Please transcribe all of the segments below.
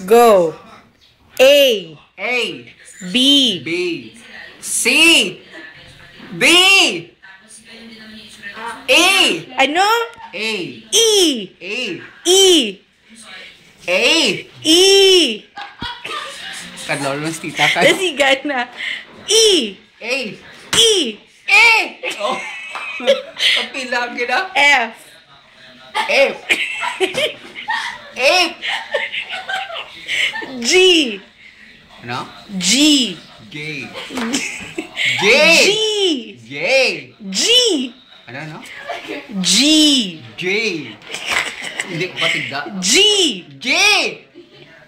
Go. A. A. B. B. C. D. E. Ano? A. E. A. E. A. E. Kadlolo ng tita ka. Nasigan na. E. A. E. A. Oh. Kapila kita. F. F. F. G. Ano? G. Gay. G. Gay. Gay. G. Ano? G. Gay. Hindi ko patigda. G. Gay.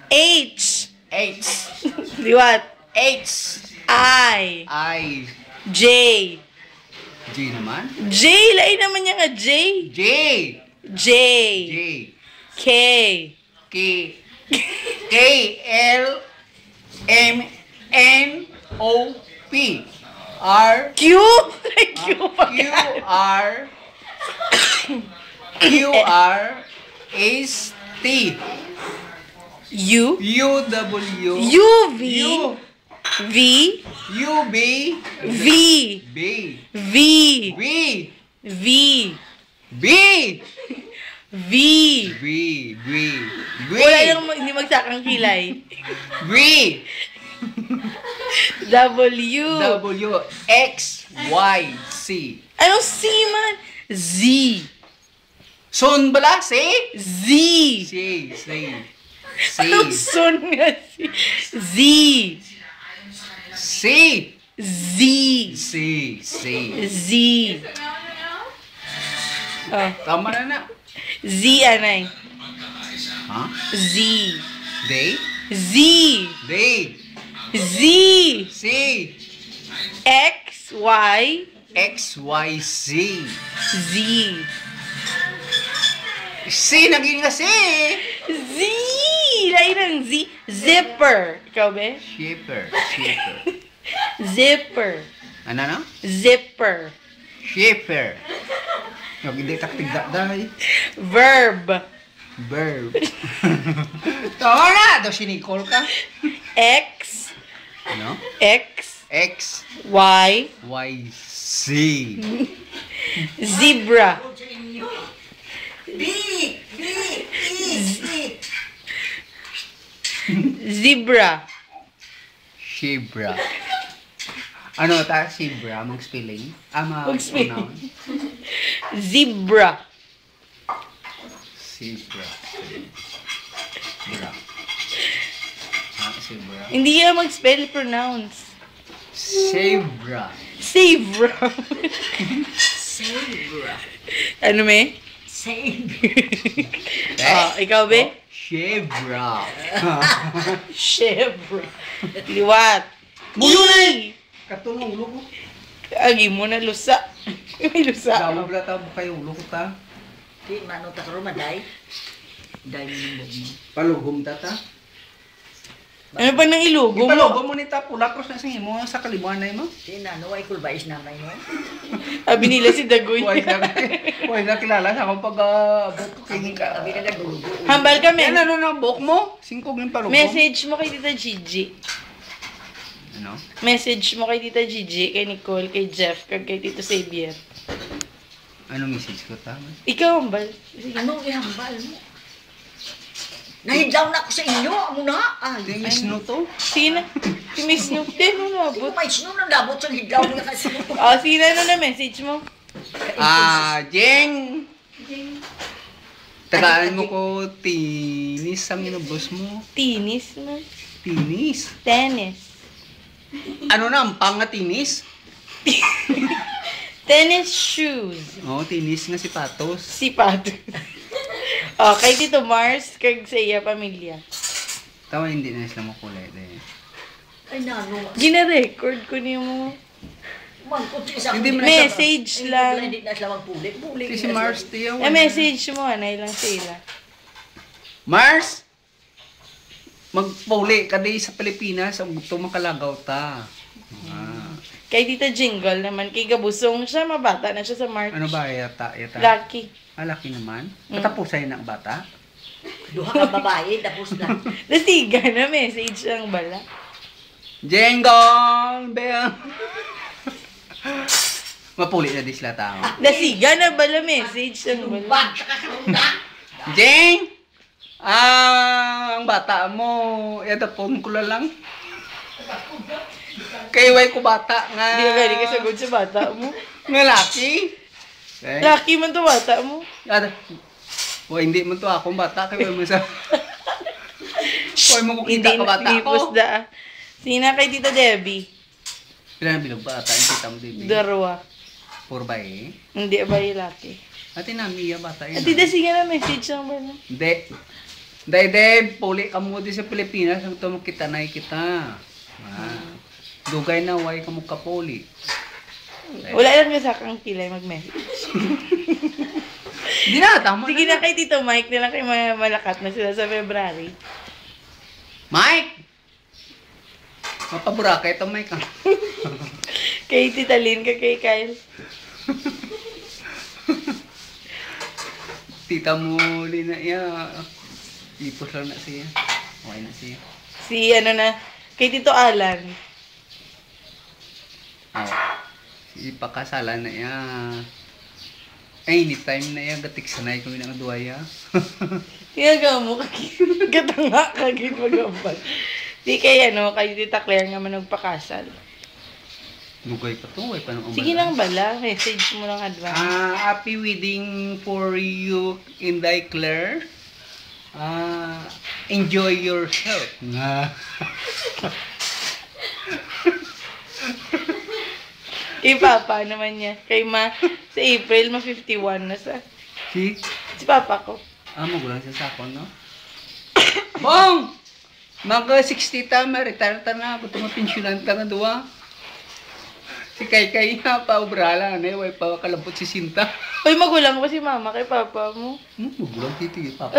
H. H. Liwat. H. I. I. J. G naman. J. Lain naman niya nga J. J. J. J. K. K. K. L. M. N. O. P. R. Q. Q pa Q. R. Q. R. S. T. U. U. W. U. V. U. V. U. B. V. B. V. B. V. B. V. B. B. B. Wala nang hindi magsakang kilay. B. W. W. X. Y. C. Anong C man? Z. Son bala? C? Z. C. C. C. Anong son nga si? Z. C. Z. C. C. Z. Oh. Tama na na. Z, anay. Ha? Z. Day? Z. Day. Z. C. X, Y. X, Y, Z. Z. C, naging na C. Z. Lain ang Z. Zipper. Ikaw, be? Shaper. Shaper. Zipper. Ano na? Zipper. Shaper. Yung hindi taktigda dahil. Verb. Verb. Tama na! Daw sinikol ka. X. Ano? X. X. Y. Y. Z. Zebra. Zebra. Shibra. Ano ta? Shibra? Mag-spelling? Mag-spelling. Pronoun? Zebra. Zebra. Zebra. Zebra. Hindi yan mag-spell pronounce. Zebra. Zebra. Zebra. Ano, me? Ikaw, be? Zebra. Zebra. Liwat. Buyo na E. Katulong ulo ko. Agi mo na lusa. May lusa. Dawag na tabo kayo ulo ko ta. Di mano ta karon maday. Day mo mo. Palugom ta ta. Ano pa nang ilugo mo? Ipalugom mo ni ta pula cross na sa imo sa kalimuan na mo. Di na no ay kulbais na may no. Sabi nila si Dagoy. Huwag na kilala sa akong pag-book Abi ka nagulugo. Hambal kami. Yan ano na book mo? 5 yung palugom. Message mo kay Tita Gigi. Ano? Message mo kay Tita Gigi, kay Nicole, kay Jeff, kag kay Tito Xavier. Anong message ko ta? Ikaw, hambal. Ano ihambal mo? Nahidlaw na ako sa inyo, amo na. Ay, Tingis no to? Sino? Si Miss Snoop din, ano Di nabot? may sino na dabot sa hidlaw niya kasi. Sino na message mo? Jeng! Tagaan mo ko, tinis ang inubos mo. Tinis na. Tinis? Tennis. Ano na, ang pangatinis? Tennis shoes. Oo, tinis nga si Patos. Si Pato. Kay Tito Mars, kag sa iya pamilya. Tawa hindi na sila makulay. Ay nano. Gina-record ko niyo mo. Magkunti sa Hindi mo Message lang. Hindi na sila magpulik. Pulik. Si Mars, tiyaw. Message mo, anay lang sila. Mars! Magpuli ka di sa Pilipinas, ang gusto makalagaw ta. Kay Tita Jingle naman, kay Gabusong siya, mabata na siya sa March. Ano ba, yata? Lucky. Laki naman. Patapusay ng bata. Duha ka babae, tapos na. Dasiga na message ang bala. Jengong! Bea! Mapuli na di sila tao. Dasiga na bala message ang bala. Bag, saka sa unda. Jeng! Ang bata mo, ito phone ko lang. Kayway ko bata nga. Hindi ka gani kasagod sa bata mo. Nga laki. Eh, Lucky man to bata mo. hindi mo to akong bata. Kayway mo sa... Kayway mo kukita Hindi ka bata ipos ko. da. Sina kay Tita Debbie? Pila na bilog bata, ang tita mo din. Darwa. Purba eh. Hindi ba yung lucky? Ate namiya bata yun. Ati dasiga na message ang bala. Hindi. Dahil, puli ka mo din sa Pilipinas, ang tumakita na kita. Dugay na, way ka mo kapuli. Wala lang nga sa kang kilay mag-message. Hindi na, tama Sige na. na kay Tito Mike na lang kay malakat na sila sa February. Mike! Mapaburakay ito, Mike. Kay Tita Lynn ka kay Kyle. Tita mo, na iya. Ipos lang na siya. Okay na siya. Si ano na, kay Tito Alan. Ipakasalan na iya. Anytime na iya, gatik sanay kami ng duwaya. Kaya mo, katanga kagin magambal. Di kay ano, kay Tita Claire nga man nagpakasal. Lugay pa to, pa nang Sige lang bala, message mo lang advance. Happy wedding for you, Inday Claire. Enjoy yourself. Kay Papa naman niya. Kay sa April, 51 na sa. Si Papa ko. Magulang siya sa ako, no? Bong! Mag-60 ta, ma-retire ta na. Ba't mapensyonan ta na duwa? Si Kay nga pa, obrala na way pa kalabot si Sinta. Uy, magulang ko si Mama kay Papa mo. Magulang titi, papa.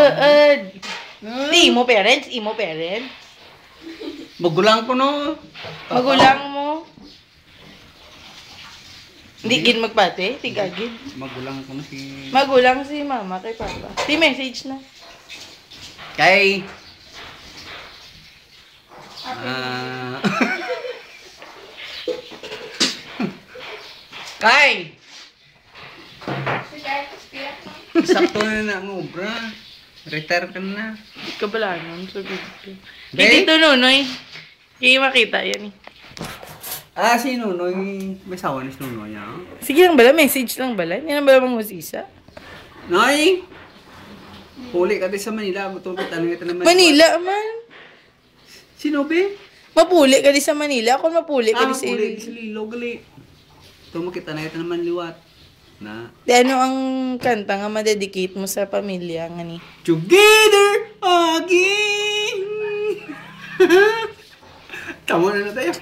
Imo parents? Imo parents? Magulang ko, no? Papa. Magulang mo? Hindi gin magpate? Tigagin? Magulang ko na si... Magulang si Mama kay Papa. Si message na. Kay... Kay! Sakto na na ang obra. Retire ka na. Hindi ka bala nun sa video. Babe? Hindi to Nunoy. Kaya makita yan eh. Si Nunoy. May sawa ni si Nunoy, ha? Sige lang bala, message lang bala. Hindi lang bala mangusisa. Noy! Huli ka din sa Manila. Matulog tanong ito naman. Manila man. Sino, be? Mapuli ka di sa Manila. Ako mapuli ka di sa Huli Iloilo. si Lilo, gali. Ito makita na ito naman liwat. Na. Di ano ang kanta nga ma-dedicate mo sa pamilya nga ni? Together again! Tama na tayo.